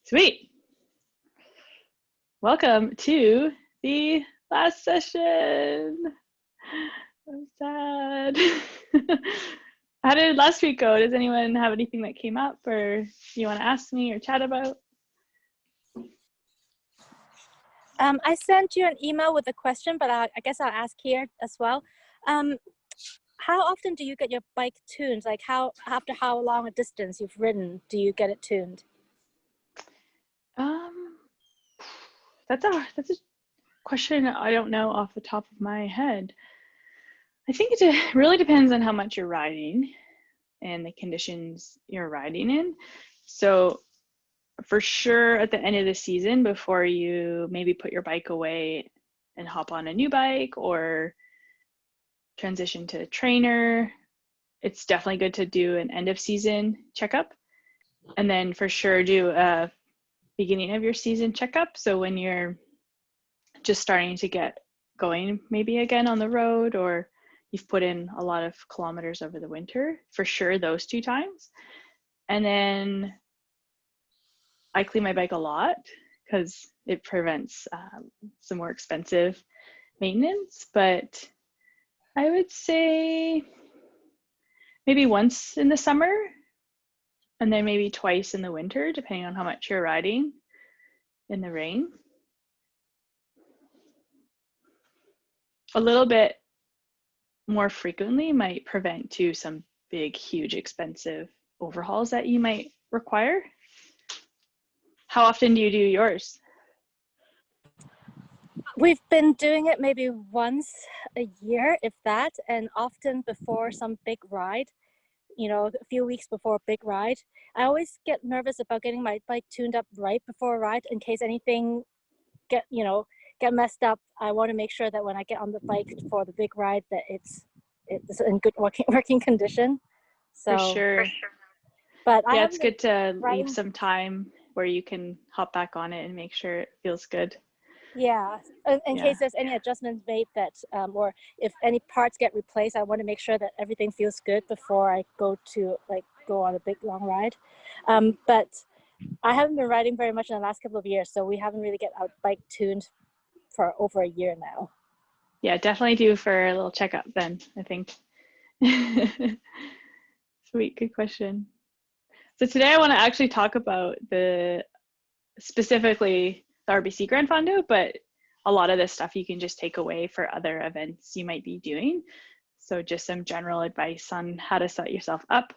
Sweet. Welcome to the last session. I'm sad. How did last week go? Does anyone have anything that came up or you want to ask me or chat about? I sent you an email with a question, but I guess I'll ask here as well. How often do you get your bike tuned? Like after how long a distance you've ridden, do you get it tuned? That's a question I don't know off the top of my head. I think it really depends on how much you're riding and the conditions you're riding in. So for sure at the end of the season, before you maybe put your bike away and hop on a new bike or transition to a trainer, it's definitely good to do an end of season checkup. And then for sure do a beginning of your season checkup. So when you're just starting to get going maybe again on the road, or you've put in a lot of kilometers over the winter, for sure those 2 times. And then I clean my bike a lot because it prevents some more expensive maintenance, but I would say maybe once in the summer and then maybe twice in the winter, depending on how much you're riding in the rain. A little bit more frequently might prevent some big, huge, expensive overhauls that you might require. How often do you do yours? We've been doing it maybe once a year, if that, and often before some big ride, a few weeks before a big ride. I always get nervous about getting my bike tuned up right before a ride in case anything get messed up. I want to make sure that when I get on the bike for the big ride that it's in good working condition. So, for sure. But yeah, it's good to leave some time where you can hop back on it and make sure it feels good. Yeah, in case there's any adjustments made that, or if any parts get replaced, I want to make sure that everything feels good before I go on a big long ride. But I haven't been riding very much in the last couple of years, so we haven't really get our bike tuned for over a year now. Yeah, definitely do for a little checkup then, I think. Sweet, good question. So today I want to actually talk about specifically the RBC Grand Fondo, but a lot of this stuff you can just take away for other events you might be doing. So just some general advice on how to set yourself up,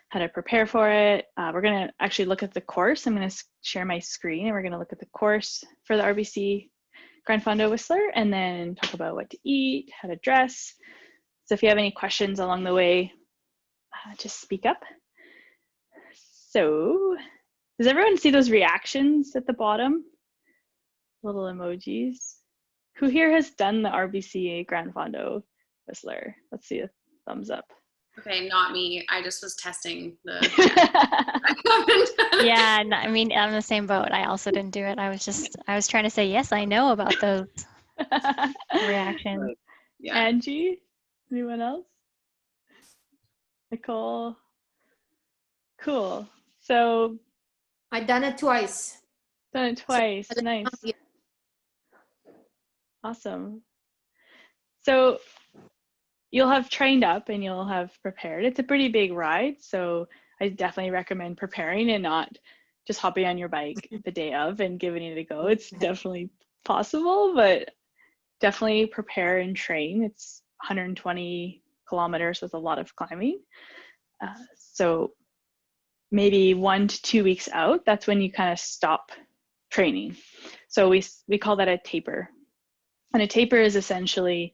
how to prepare for it. We're going to actually look at the course. I'm going to share my screen and we're going to look at the course for the RBC Grand Fondo Whistler and then talk about what to eat, how to dress. So if you have any questions along the way, just speak up. So does everyone see those reactions at the bottom? Little emojis. Who here has done the RBC Grand Fondo Whistler? Let's see a thumbs up. Okay, not me. I just was testing the. Yeah, I mean, I'm the same boat. I also didn't do it. I was trying to say, yes, I know about those reactions. Yeah. Angie? Anyone else? Nicole? Cool. So. I've done it twice. Done it twice. Nice. Awesome. So you'll have trained up and you'll have prepared. It's a pretty big ride, so I definitely recommend preparing and not just hopping on your bike the day of and giving it a go. It's definitely possible, but definitely prepare and train. It's 120 kilometers with a lot of climbing. So maybe 1 to 2 weeks out, that's when you kind of stop training. So we call that a taper. And a taper is essentially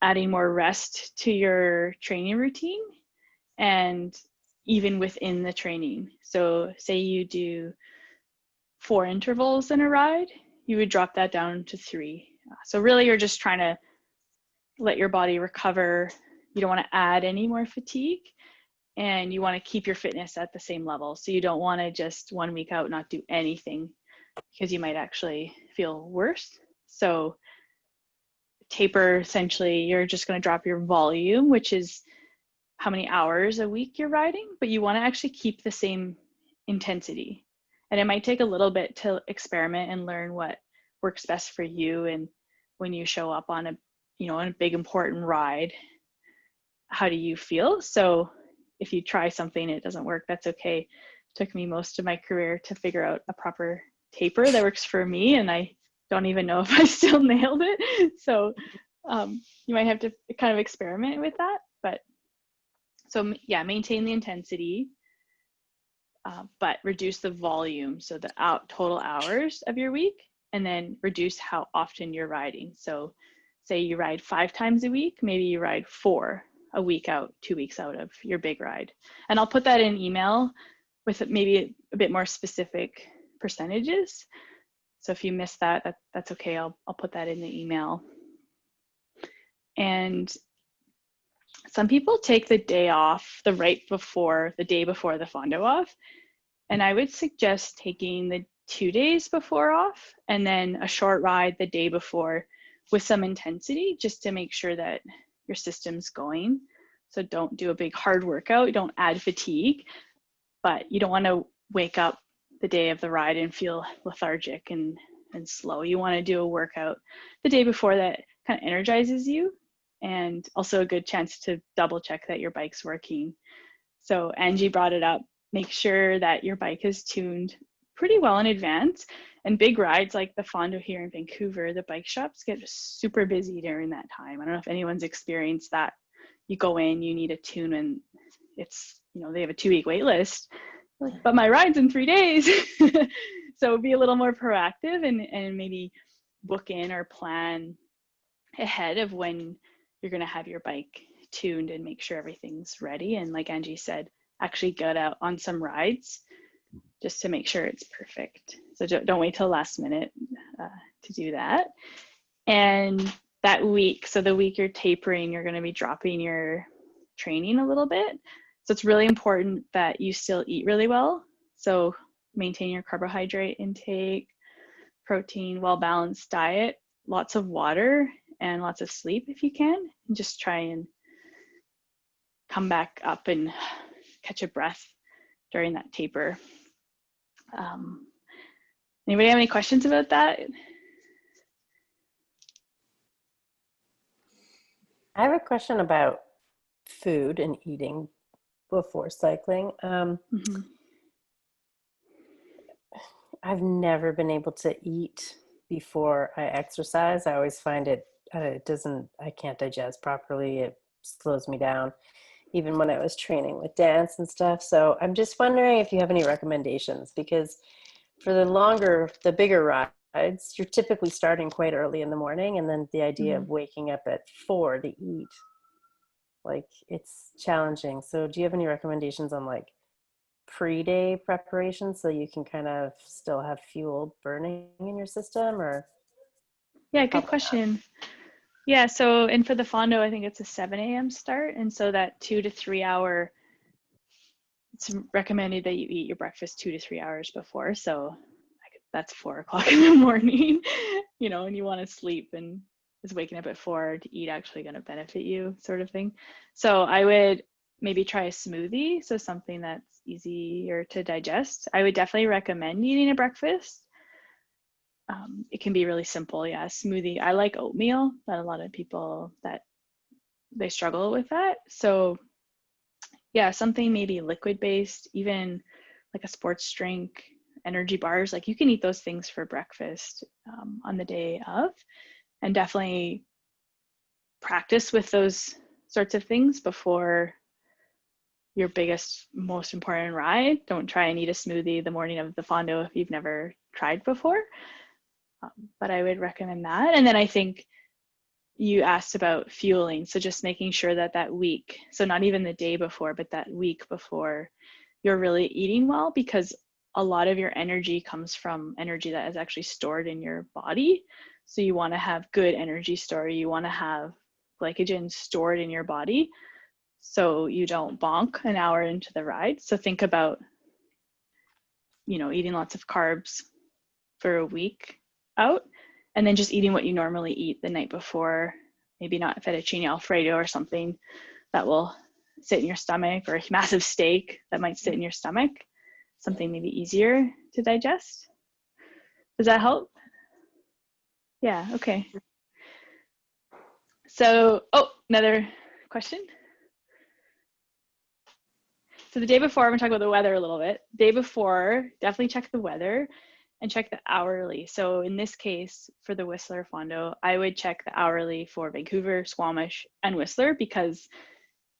adding more rest to your training routine and even within the training. So say you do 4 intervals in a ride, you would drop that down to 3. So really you're just trying to let your body recover. You don't want to add any more fatigue and you want to keep your fitness at the same level. So you don't want to just 1 week out not do anything because you might actually feel worse. So taper, essentially, you're just going to drop your volume, which is how many hours a week you're riding, but you want to actually keep the same intensity. And it might take a little bit to experiment and learn what works best for you. And when you show up on a, on a big important ride, how do you feel? So if you try something and it doesn't work, that's okay. It took me most of my career to figure out a proper taper that works for me, and I don't even know if I still nailed it. So you might have to kind of experiment with that. But so yeah, maintain the intensity, but reduce the volume, so the total hours of your week, and then reduce how often you're riding. So say you ride 5 times a week, maybe you ride 4 a week out, 2 weeks out of your big ride. And I'll put that in email with maybe a bit more specific percentages. So if you miss that, that's okay. I'll put that in the email. And some people take the day off, the day before the fondo off. And I would suggest taking the 2 days before off and then a short ride the day before with some intensity, just to make sure that your system's going. So don't do a big hard workout. Don't add fatigue, but you don't want to wake up the day of the ride and feel lethargic and slow. You want to do a workout the day before that kind of energizes you, and also a good chance to double check that your bike's working. So Angie brought it up. Make sure that your bike is tuned pretty well in advance. And big rides like the Fondo here in Vancouver, the bike shops get super busy during that time. I don't know if anyone's experienced that. You go in, you need a tune, and it's, they have a 2-week wait list. Like, but my ride's in 3 days. So be a little more proactive and maybe book in or plan ahead of when you're going to have your bike tuned and make sure everything's ready. And like Angie said, actually get out on some rides just to make sure it's perfect. So don't wait till last minute to do that. And that week, so the week you're tapering, you're going to be dropping your training a little bit. So it's really important that you still eat really well. So maintain your carbohydrate intake, protein, well-balanced diet, lots of water, and lots of sleep if you can. And just try and come back up and catch a breath during that taper. Anybody have any questions about that? I have a question about food and eating before cycling. I've never been able to eat before I exercise. I always find I can't digest properly. It slows me down, even when I was training with dance and stuff. So I'm just wondering if you have any recommendations, because for the bigger rides, you're typically starting quite early in the morning, and then the idea of waking up at 4 to eat, like, it's challenging. So do you have any recommendations on like pre-day preparation so you can kind of still have fuel burning in your system? Or yeah, good question. Yeah, so, and for the Fondo, I think it's a 7 a.m. start, and so that 2 to 3 hour, it's recommended that you eat your breakfast 2 to 3 hours before. So that's 4 o'clock in the morning, and you want to sleep, and is waking up at 4 to eat actually going to benefit you, sort of thing. So I would maybe try a smoothie, so something that's easier to digest. I would definitely recommend eating a breakfast. It can be really simple. Yeah, smoothie. I like oatmeal, but a lot of people they struggle with that. So yeah, something maybe liquid based, even like a sports drink, energy bars. Like, you can eat those things for breakfast on the day of, and definitely practice with those sorts of things before your biggest, most important ride. Don't try and eat a smoothie the morning of the Fondo if you've never tried before. But I would recommend that. And then I think you asked about fueling. So just making sure that week, so not even the day before, but that week before, you're really eating well, because a lot of your energy comes from energy that is actually stored in your body. So you want to have good energy store. You want to have glycogen stored in your body so you don't bonk an hour into the ride. So think about, eating lots of carbs for a week out, and then just eating what you normally eat the night before. Maybe not fettuccine alfredo or something that will sit in your stomach, or a massive steak that might sit in your stomach. something maybe easier to digest. Does that help? Yeah, okay. So, oh, another question. So the day before, I'm gonna talk about the weather a little bit. Day before, definitely check the weather and check the hourly. So in this case, for the Whistler Fondo, I would check the hourly for Vancouver, Squamish, and Whistler, because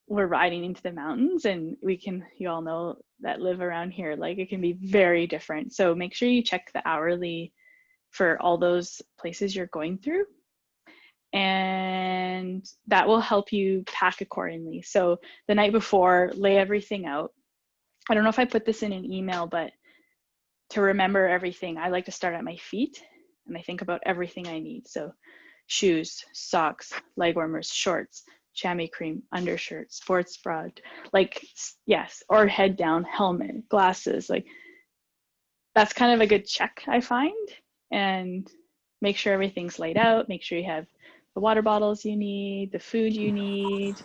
we're riding into the mountains, and you all know that live around here, like it can be very different. So make sure you check the hourly for all those places you're going through, and that will help you pack accordingly. So the night before, lay everything out. I don't know if I put this in an email, but to remember everything, I like to start at my feet and I think about everything I need. So shoes, socks, leg warmers, shorts, chamois cream, undershirt, sports bra, like, yes, or head down, helmet, glasses. Like, that's kind of a good check, I find. And make sure everything's laid out. Make sure you have the water bottles you need, the food you need.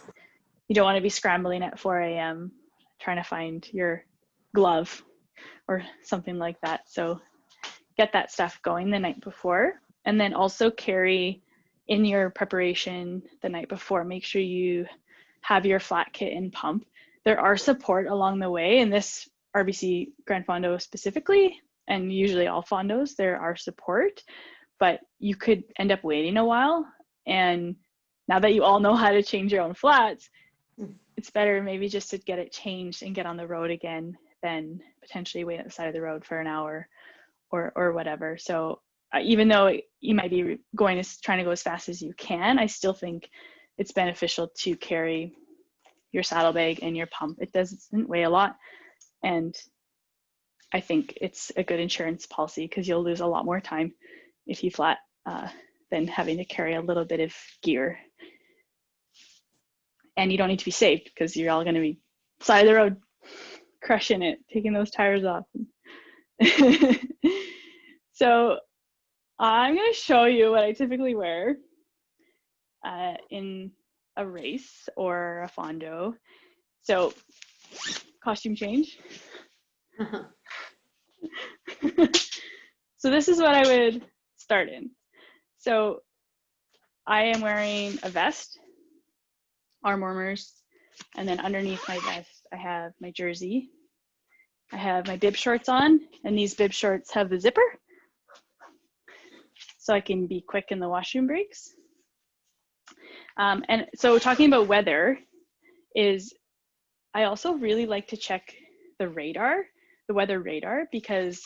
You don't want to be scrambling at 4 a.m. trying to find your glove or something like that. So get that stuff going the night before. And then also carry in your preparation the night before, make sure you have your flat kit and pump. There are support along the way. In this RBC Grand Fondo specifically, and usually all fondos, there are support, but you could end up waiting a while. And now that you all know how to change your own flats, it's better maybe just to get it changed and get on the road again than potentially wait at the side of the road for an hour or whatever. So even though you might be trying to go as fast as you can, I still think it's beneficial to carry your saddlebag and your pump. It doesn't weigh a lot, and I think it's a good insurance policy, because you'll lose a lot more time if you flat than having to carry a little bit of gear. And you don't need to be safe, because you're all going to be side of the road crushing it, taking those tires off. So I'm going to show you what I typically wear in a race or a fondo. So costume change. So this is what I would start in. So I am wearing a vest, arm warmers, and then underneath my vest I have my jersey. I have my bib shorts on, and these bib shorts have the zipper, so I can be quick in the washroom breaks. And so talking about weather is, I also really like to check the radar, the weather radar, because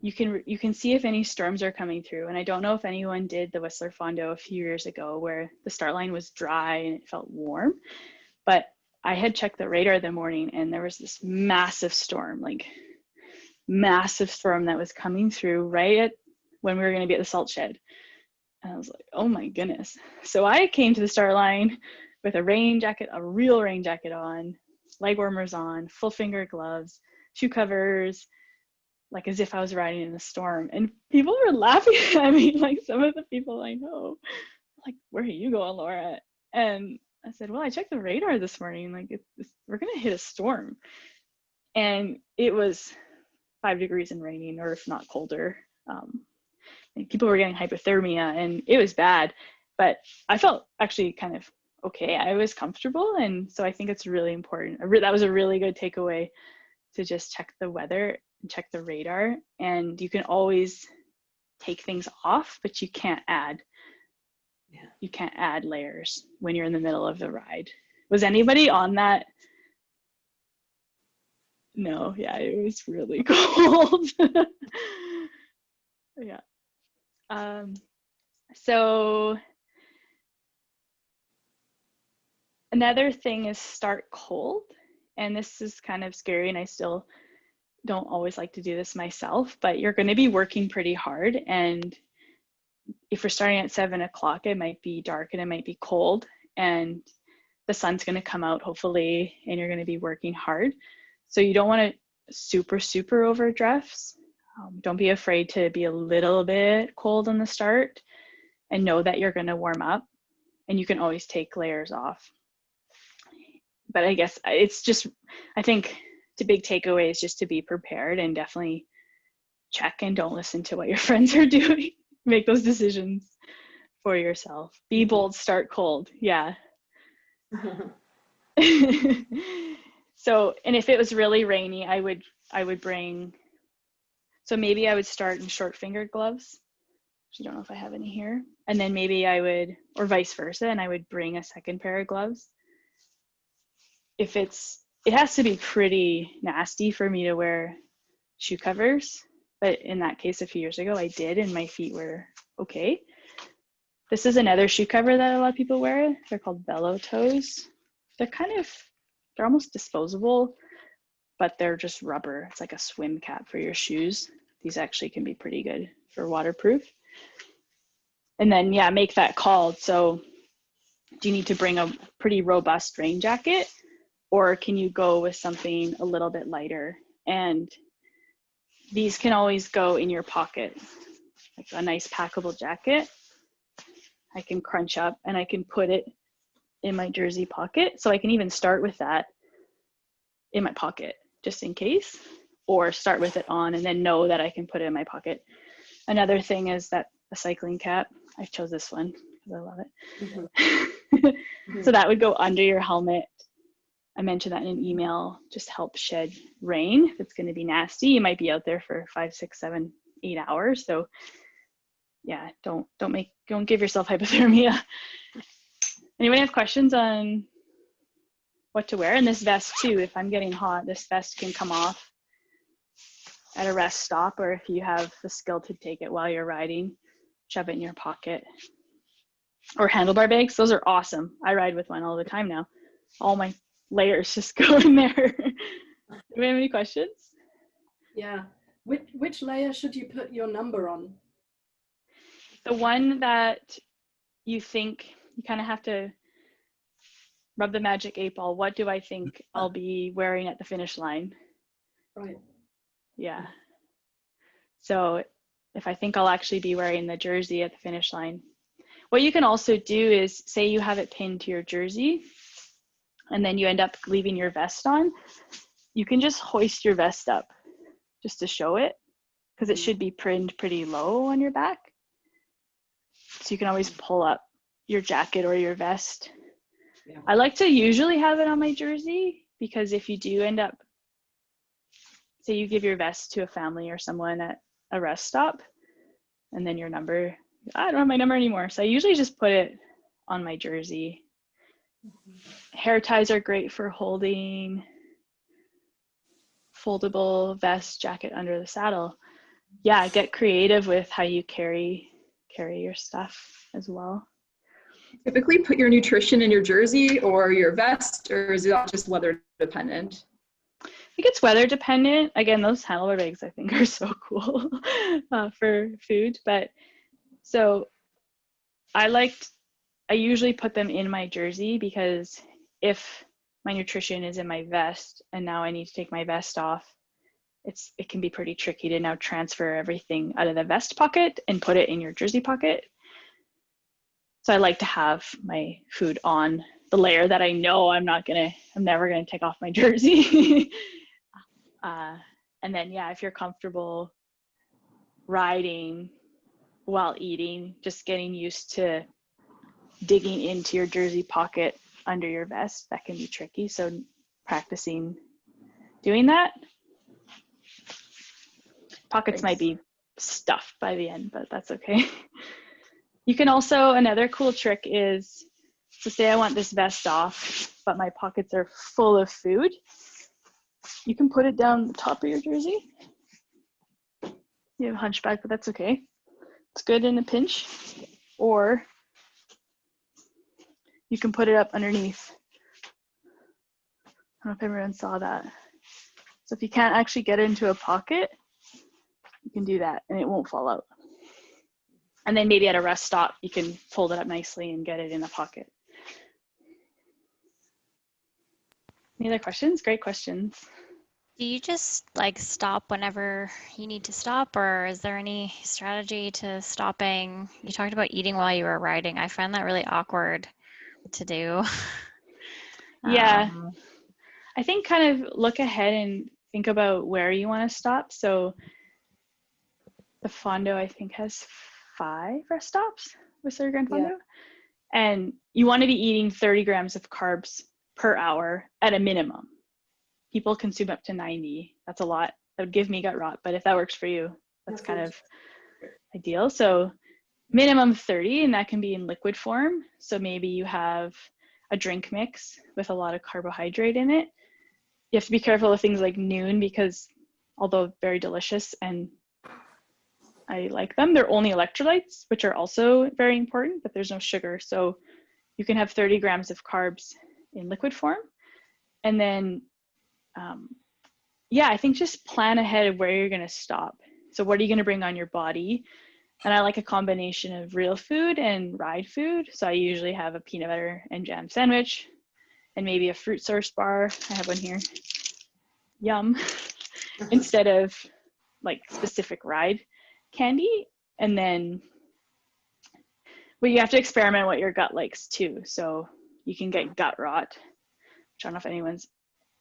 you can see if any storms are coming through. And I don't know if anyone did the Whistler Fondo a few years ago where the start line was dry and it felt warm, but I had checked the radar the morning and there was this massive storm, like massive storm that was coming through right at when we were going to be at the salt shed. And I was like, oh my goodness. So I came to the start line with a rain jacket, a real rain jacket on, leg warmers on, full finger gloves, shoe covers, like as if I was riding in a storm. And people were laughing at me, like some of the people I know, like, where are you going, Laura? And I said, well, I checked the radar this morning, like we're gonna hit a storm. And it was 5 degrees and raining, or if not colder. And people were getting hypothermia and it was bad, but I felt actually kind of okay. I was comfortable. And so I think it's really important. That was a really good takeaway, to just check the weather and check the radar. And you can always take things off, but you can't add. Yeah. You can't add layers when you're in the middle of the ride. Was anybody on that? No, yeah, it was really cold. Yeah. So another thing is start cold. And this is kind of scary, and I still don't always like to do this myself, but you're going to be working pretty hard. And if we're starting at 7 o'clock, it might be dark and it might be cold, and the sun's going to come out hopefully, and you're going to be working hard. So you don't want to super overdress. Don't be afraid to be a little bit cold on the start, and know that you're going to warm up, and you can always take layers off. But I guess it's just, I think the big takeaway is just to be prepared and definitely check and don't listen to what your friends are doing. Make those decisions for yourself. Be bold, start cold. Yeah. So, and if it was really rainy, I would bring, so maybe I would start in short fingered gloves. I don't know if I have any here. And then maybe I would, or vice versa, and I would bring a second pair of gloves. If it has to be pretty nasty for me to wear shoe covers. But in that case, a few years ago, I did, and my feet were okay. This is another shoe cover that a lot of people wear. They're called Velo toes. They're almost disposable, but they're just rubber. It's like a swim cap for your shoes. These actually can be pretty good for waterproof. And then, yeah, make that call. So do you need to bring a pretty robust rain jacket, or can you go with something a little bit lighter? And these can always go in your pocket, like a nice packable jacket. I can crunch up and I can put it in my jersey pocket. So I can even start with that in my pocket just in case, or start with it on and then know that I can put it in my pocket. Another thing is that a cycling cap. I chose this one because I love it. So that would go under your helmet. I mentioned that in an email, just help shed rain. If it's going to be nasty, you might be out there for 5, 6, 7, 8 hours. So yeah, don't give yourself hypothermia. Anyone have questions on what to wear? And this vest too, if I'm getting hot, this vest can come off at a rest stop, or if you have the skill to take it while you're riding, shove it in your pocket. Or handlebar bags, those are awesome. I ride with one all the time now. All my layers just go in there. Do we have any questions? Yeah. Which layer should you put your number on? The one that you think you kind of have to rub the magic 8 ball. What do I think I'll be wearing at the finish line? Right. Yeah. So if I think I'll actually be wearing the jersey at the finish line. What you can also do is, say you have it pinned to your jersey and then you end up leaving your vest on, you can just hoist your vest up just to show it, because it should be pinned pretty low on your back. So you can always pull up your jacket or your vest. Yeah. I like to usually have it on my jersey, because if you do end up, say you give your vest to a family or someone at a rest stop, and then your number, I don't have my number anymore. So I usually just put it on my jersey. Hair ties are great for holding. Foldable vest, jacket under the saddle. Yeah, get creative with how you carry your stuff as well. Typically put your nutrition in your jersey or your vest, or is it all just weather dependent? I think it's weather dependent. Again, those handlebar bags I think are so cool for food. But so I usually put them in my jersey, because if my nutrition is in my vest and now I need to take my vest off, it can be pretty tricky to now transfer everything out of the vest pocket and put it in your jersey pocket. So I like to have my food on the layer that I know I'm never gonna take off my jersey. And then, yeah, if you're comfortable riding while eating, just getting used to digging into your jersey pocket under your vest, that can be tricky. So practicing doing that. Pockets might be stuffed by the end, but that's okay. You can also, another cool trick is, so say I want this vest off, but my pockets are full of food. You can put it down the top of your jersey. You have a hunchback, but that's okay. It's good in a pinch. Or you can put it up underneath. I don't know if everyone saw that. So if you can't actually get it into a pocket, you can do that and it won't fall out. And then maybe at a rest stop, you can fold it up nicely and get it in a pocket. Any other questions? Great questions. Do you just like stop whenever you need to stop, or is there any strategy to stopping? You talked about eating while you were riding. I find that really awkward to do. Yeah. I think kind of look ahead and think about where you want to stop. So the Fondo, I think, has 5 rest stops, Whistler Grand Fondo. Yeah. And you want to be eating 30 grams of carbs per hour at a minimum. People consume up to 90. That's a lot. That would give me gut rot, but if that works for you, that's kind of ideal. So minimum 30, and that can be in liquid form. So maybe you have a drink mix with a lot of carbohydrate in it. You have to be careful of things like Noon, because although very delicious and I like them, they're only electrolytes, which are also very important, but there's no sugar. So you can have 30 grams of carbs in liquid form. And then, yeah, I think just plan ahead of where you're going to stop. So what are you going to bring on your body? And I like a combination of real food and ride food. So I usually have a peanut butter and jam sandwich and maybe a fruit source bar. I have one here. Yum. Instead of like specific ride candy. And then, well, you have to experiment what your gut likes too. So you can get gut rot, which I don't know if anyone's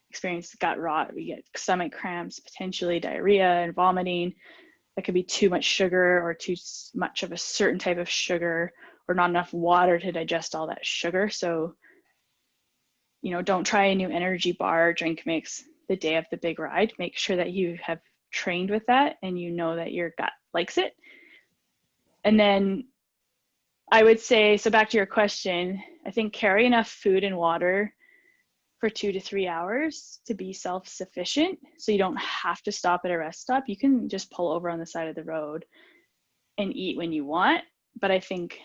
experienced gut rot. We get stomach cramps, potentially diarrhea and vomiting. That could be too much sugar or too much of a certain type of sugar, or not enough water to digest all that sugar. So, you know, don't try a new energy bar or drink mix the day of the big ride. Make sure that you have trained with that and you know that your gut likes it. And then I would say, so back to your question, I think carry enough food and water for 2 to 3 hours to be self-sufficient. So you don't have to stop at a rest stop. You can just pull over on the side of the road and eat when you want. But I think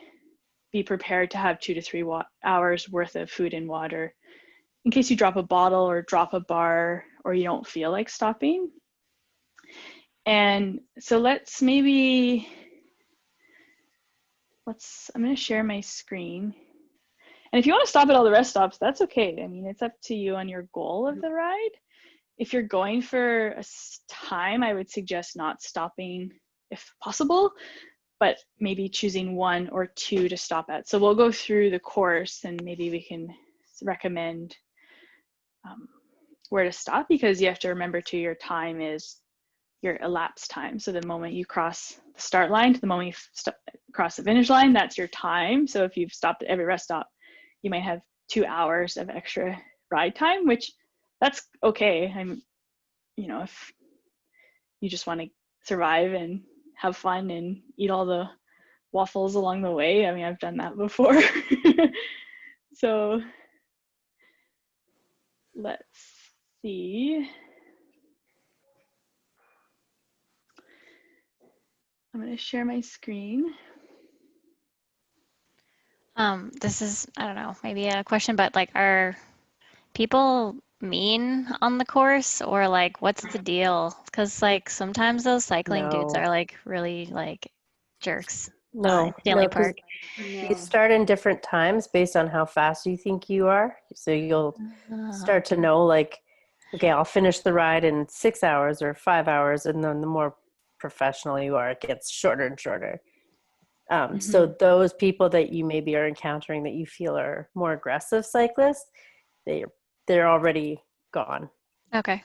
be prepared to have 2 to 3 hours worth of food and water in case you drop a bottle or drop a bar or you don't feel like stopping. And so I'm going to share my screen. And if you want to stop at all the rest stops, that's okay. I mean, it's up to you on your goal of the ride. If you're going for a time, I would suggest not stopping if possible, but maybe choosing 1 or 2 to stop at. So we'll go through the course and maybe we can recommend where to stop, because you have to remember too, your time is your elapsed time. So the moment you cross the start line to the moment you cross the finish line, that's your time. So if you've stopped at every rest stop, you might have 2 hours of extra ride time, which that's okay. You know, if you just want to survive and have fun and eat all the waffles along the way. I mean, I've done that before. So let's see. I'm going to share my screen. This is, I don't know, maybe a question, but like, are people mean on the course, or like, what's the deal? Because like sometimes those cycling dudes No. are like really like jerks. No, Stanley no, 'cause Park. you start in different times based on how fast you think you are. So you'll start to know, like, okay, I'll finish the ride in 6 hours or 5 hours, and then the more professional you are, it gets shorter and shorter. So those people that you maybe are encountering that you feel are more aggressive cyclists, they're already gone. Okay.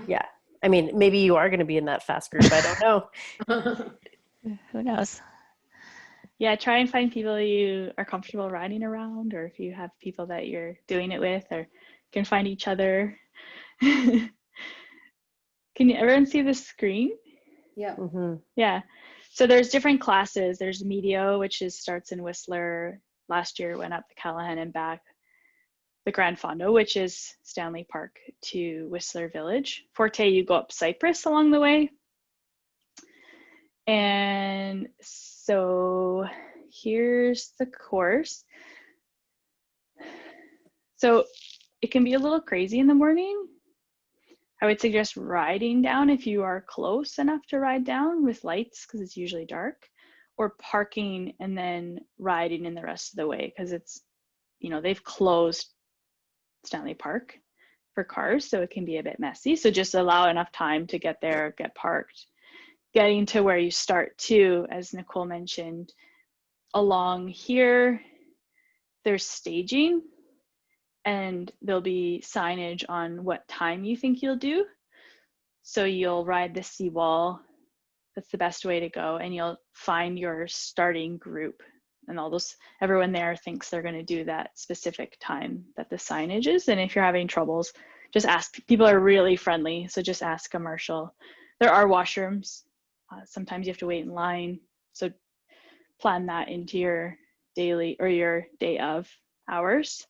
Yeah. I mean, maybe you are going to be in that fast group. I don't know. Who knows? Yeah, try and find people you are comfortable riding around, or if you have people that you're doing it with, or can find each other. Can everyone see the screen? Yeah. Yeah. So there's different classes. There's Medio, which starts in Whistler. Last year went up to Callahan and back. The Grand Fondo, which is Stanley Park to Whistler Village. Forte, you go up Cypress along the way. And so here's the course. So it can be a little crazy in the morning. I would suggest riding down if you are close enough to ride down with lights, because it's usually dark, or parking and then riding in the rest of the way, because it's, you know, they've closed Stanley Park for cars, so it can be a bit messy. So just allow enough time to get there, get parked. Getting to where you start too, as Nicole mentioned, along here, there's staging, and there'll be signage on what time you think you'll do. So you'll ride the seawall. That's the best way to go. And you'll find your starting group. And everyone there thinks they're going to do that specific time that the signage is. And if you're having troubles, just ask. People are really friendly. So just ask a marshal. There are washrooms. Sometimes you have to wait in line. So plan that into your daily or your day of hours.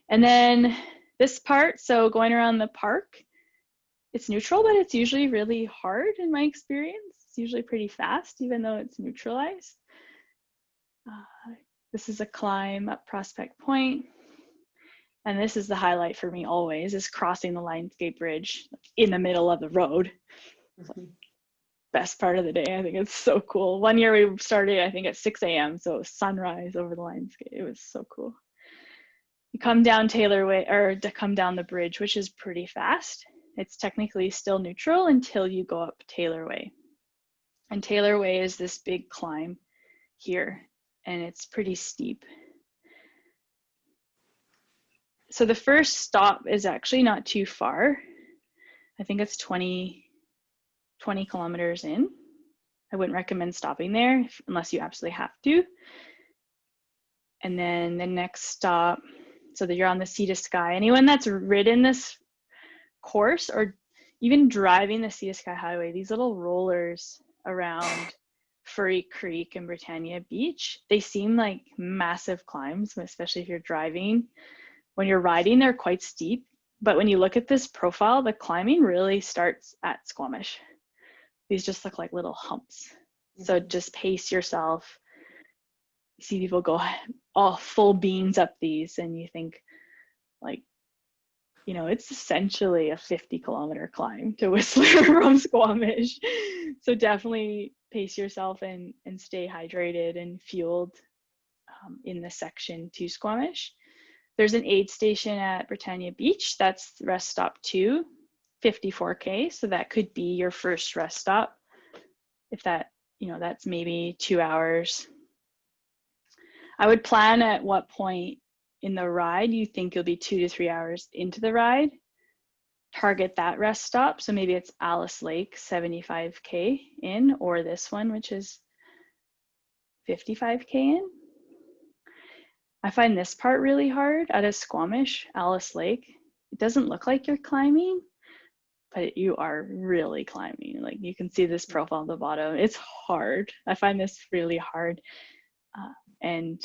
And then this part, so going around the park, it's neutral, but it's usually really hard in my experience. It's usually pretty fast, even though it's neutralized. This is a climb up Prospect Point. And this is the highlight for me always, is crossing the Lionsgate Bridge in the middle of the road. Best part of the day. I think it's so cool. One year we started, I think, at 6 a.m. So it was sunrise over the Lionsgate. It was so cool. You come down Taylor Way, or to come down the bridge, which is pretty fast. It's technically still neutral until you go up Taylor Way. And Taylor Way is this big climb here, and it's pretty steep. So the first stop is actually not too far. I think it's 20 kilometers in. I wouldn't recommend stopping there unless you absolutely have to. And then the next stop, so that you're on the Sea to Sky. Anyone that's ridden this course or even driving the Sea to Sky Highway, these little rollers around Furry Creek and Britannia Beach, they seem like massive climbs, especially if you're driving. When you're riding, they're quite steep. But when you look at this profile, the climbing really starts at Squamish. These just look like little humps. So just pace yourself. You see people go all full beans up these, and you think, like, you know, it's essentially a 50-kilometer climb to Whistler from Squamish. So definitely pace yourself and stay hydrated and fueled in the section to Squamish. There's an aid station at Britannia Beach. That's rest stop 2, 54K. So that could be your first rest stop. If that, you know, that's maybe 2 hours. I would plan at what point in the ride you think you'll be 2 to 3 hours into the ride. Target that rest stop. So maybe it's Alice Lake, 75K in, or this one, which is 55K in. I find this part really hard out of Squamish, Alice Lake. It doesn't look like you're climbing, but you are really climbing. Like, you can see this profile at the bottom. It's hard. I find this really hard. And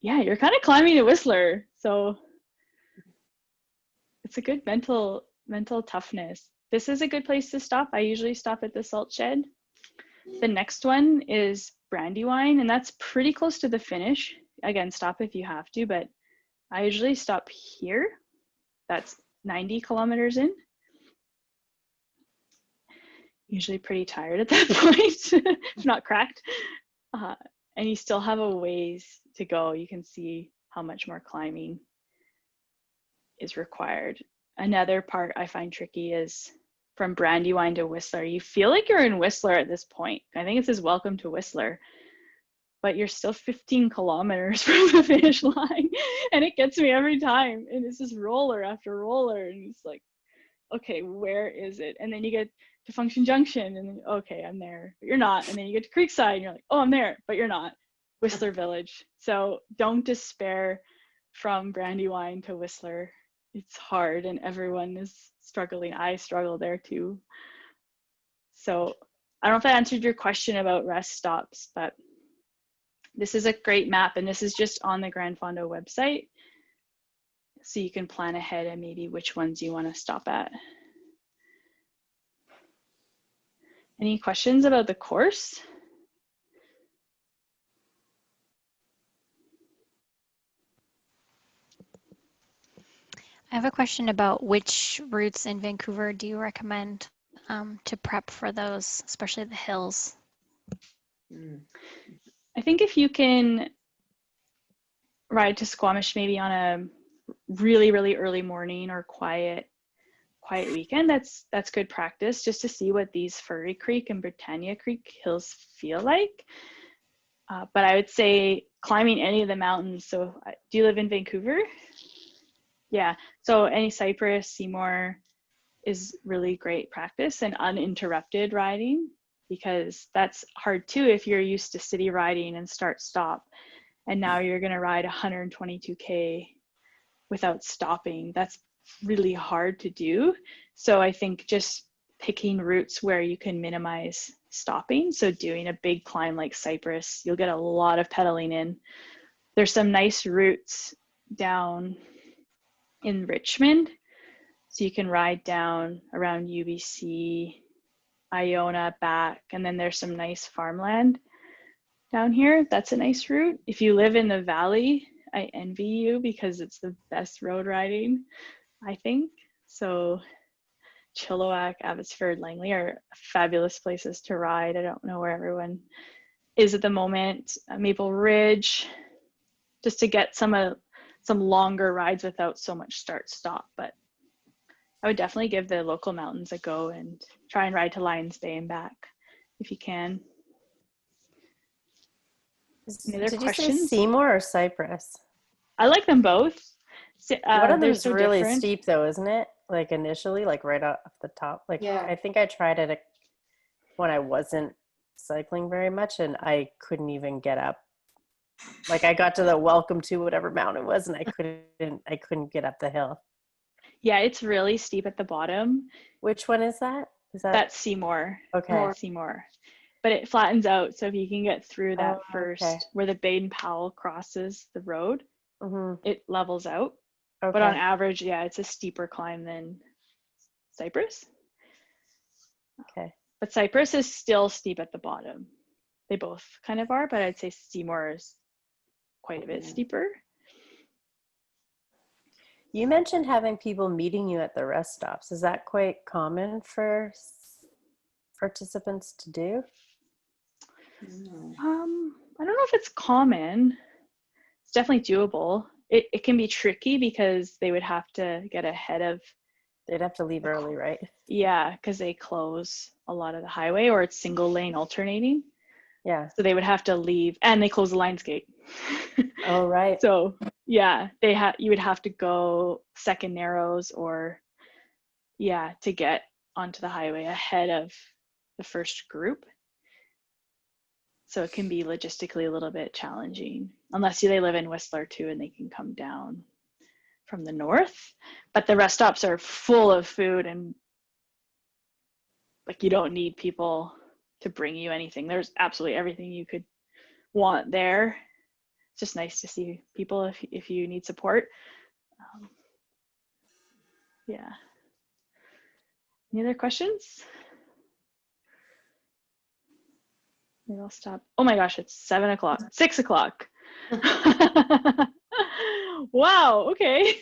yeah, you're kind of climbing to Whistler. So it's a good mental toughness. This is a good place to stop. I usually stop at the Salt Shed. The next one is Brandywine, and that's pretty close to the finish. Again, stop if you have to, but I usually stop here. That's 90 kilometers in. Usually pretty tired at that point, if not cracked. And you still have a ways to go. You can see how much more climbing is required. Another part I find tricky is from Brandywine to Whistler. You feel like you're in Whistler at this point. I think it says welcome to Whistler, but you're still 15 kilometers from the finish line. And it gets me every time. And it's just roller after roller. And it's like, okay, where is it? And then you get to Function Junction and then, okay, I'm there, but you're not. And then you get to Creekside and you're like, oh, I'm there, but you're not. Whistler Village. So don't despair from Brandywine to Whistler. It's hard and everyone is struggling. I struggle there too. So I don't know if I answered your question about rest stops, but this is a great map, and this is just on the Grand Fondo website. So you can plan ahead and maybe which ones you want to stop at. Any questions about the course? I have a question about which routes in Vancouver do you recommend to prep for those, especially the hills? I think if you can ride to Squamish maybe on a really, really early morning or quiet weekend, that's good practice just to see what these Furry Creek and Britannia Creek hills feel like. But I would say climbing any of the mountains. So do you live in Vancouver? Yeah, so any Cypress, Seymour, is really great practice, and uninterrupted riding, because that's hard too if you're used to city riding and start stop, and now you're going to ride 122K without stopping. That's really hard to do. So I think just picking routes where you can minimize stopping. So doing a big climb like Cypress, you'll get a lot of pedaling in. There's some nice routes down in Richmond. So you can ride down around UBC, Iona, back, and then there's some nice farmland down here. That's a nice route. If you live in the valley, I envy you, because it's the best road riding, I think. So Chilliwack, Abbotsford, Langley are fabulous places to ride. I don't know where everyone is at the moment. Maple Ridge, just to get some longer rides without so much start stop. But I would definitely give the local mountains a go and try and ride to Lions Bay and back if you can. Any other questions? You say Seymour or Cypress? I like them both. One of they're them's so really different. steep though, isn't it? Like initially, like right off the top. Like Yeah. I think I tried it when I wasn't cycling very much, and I couldn't even get up. Like I got to the welcome to whatever mountain it was, and I couldn't get up the hill. Yeah, it's really steep at the bottom. Which one is that? That's Seymour. Okay. Seymour. But it flattens out, so if you can get through that first, okay. where the Baden-Powell crosses the road, it levels out. Okay. But on average, yeah, it's a steeper climb than Cypress. Okay. But Cypress is still steep at the bottom. They both kind of are, but I'd say Seymour is quite a bit steeper. You mentioned having people meeting you at the rest stops. Is that quite common for participants to do? I don't know if it's common. It's definitely doable. It can be tricky because they would have to get ahead of. They'd have to leave early, right? Yeah, because they close a lot of the highway, or it's single lane alternating. Yeah. So they would have to leave, and they close the Lions Gate. Oh, right. So yeah, you would have to go second narrows, or to get onto the highway ahead of the first group. So it can be logistically a little bit challenging, unless they live in Whistler too, and they can come down from the north. But the rest stops are full of food, and like you don't need people to bring you anything. There's absolutely everything you could want there. It's just nice to see people if you need support. Yeah. Any other questions? Maybe I'll stop. Oh my gosh, it's 7 o'clock, 6 o'clock. Wow, okay.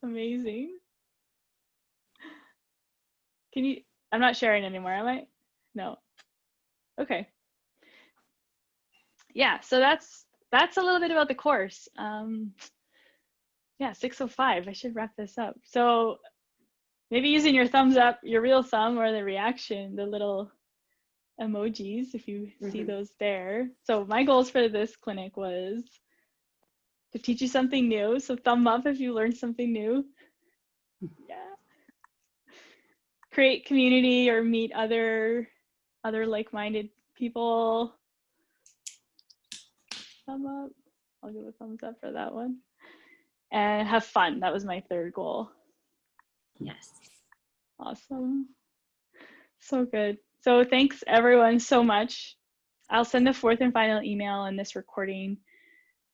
Amazing. I'm not sharing anymore, am I? No. Okay. Yeah, so that's a little bit about the course. Yeah, 6:05, I should wrap this up. So maybe using your thumbs up, your real thumb, or the reaction, the little emojis, if you see those there. So my goals for this clinic was to teach you something new. So thumb up if you learned something new. Yeah. Create community or meet other like-minded people. Thumb up. I'll give a thumbs up for that one. And have fun. That was my third goal. Yes. Awesome. So good. So thanks everyone so much. I'll send the fourth and final email in this recording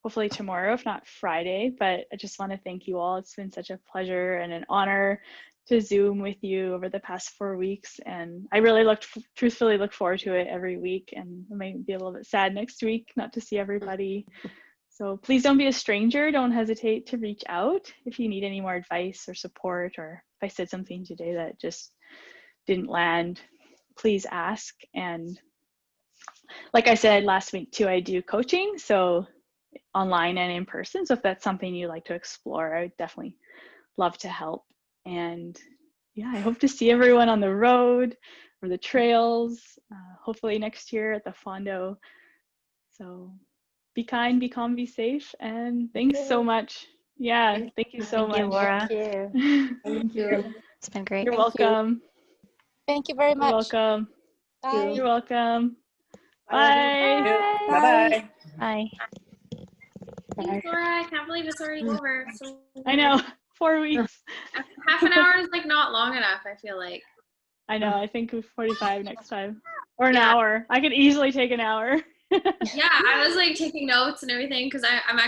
hopefully tomorrow, if not Friday. But I just want to thank you all. It's been such a pleasure and an honor to Zoom with you over the past 4 weeks. And I really truthfully look forward to it every week. And I might be a little bit sad next week not to see everybody. So please don't be a stranger. Don't hesitate to reach out if you need any more advice or support, or if I said something today that just didn't land, please ask. And like I said last week too, I do coaching, so online and in person. So if that's something you'd like to explore, I would definitely love to help. And yeah, I hope to see everyone on the road or the trails, hopefully next year at the Fondo. So be kind, be calm, be safe, and thanks so much. Yeah, thank you so Thank you, much. Laura. Thank you. Thank you. It's been great. You're Thank you. welcome. Thank you very You're much. welcome. Bye. You're welcome. Bye. Bye. Bye-bye. Bye. Thanks, Laura. I can't believe it's already over. So I know. 4 weeks. half an hour is like not long enough, I feel like. I know. I think 45 next time. Or an Yeah. hour. I could easily take an hour. Yeah, I was like taking notes and everything because I'm actually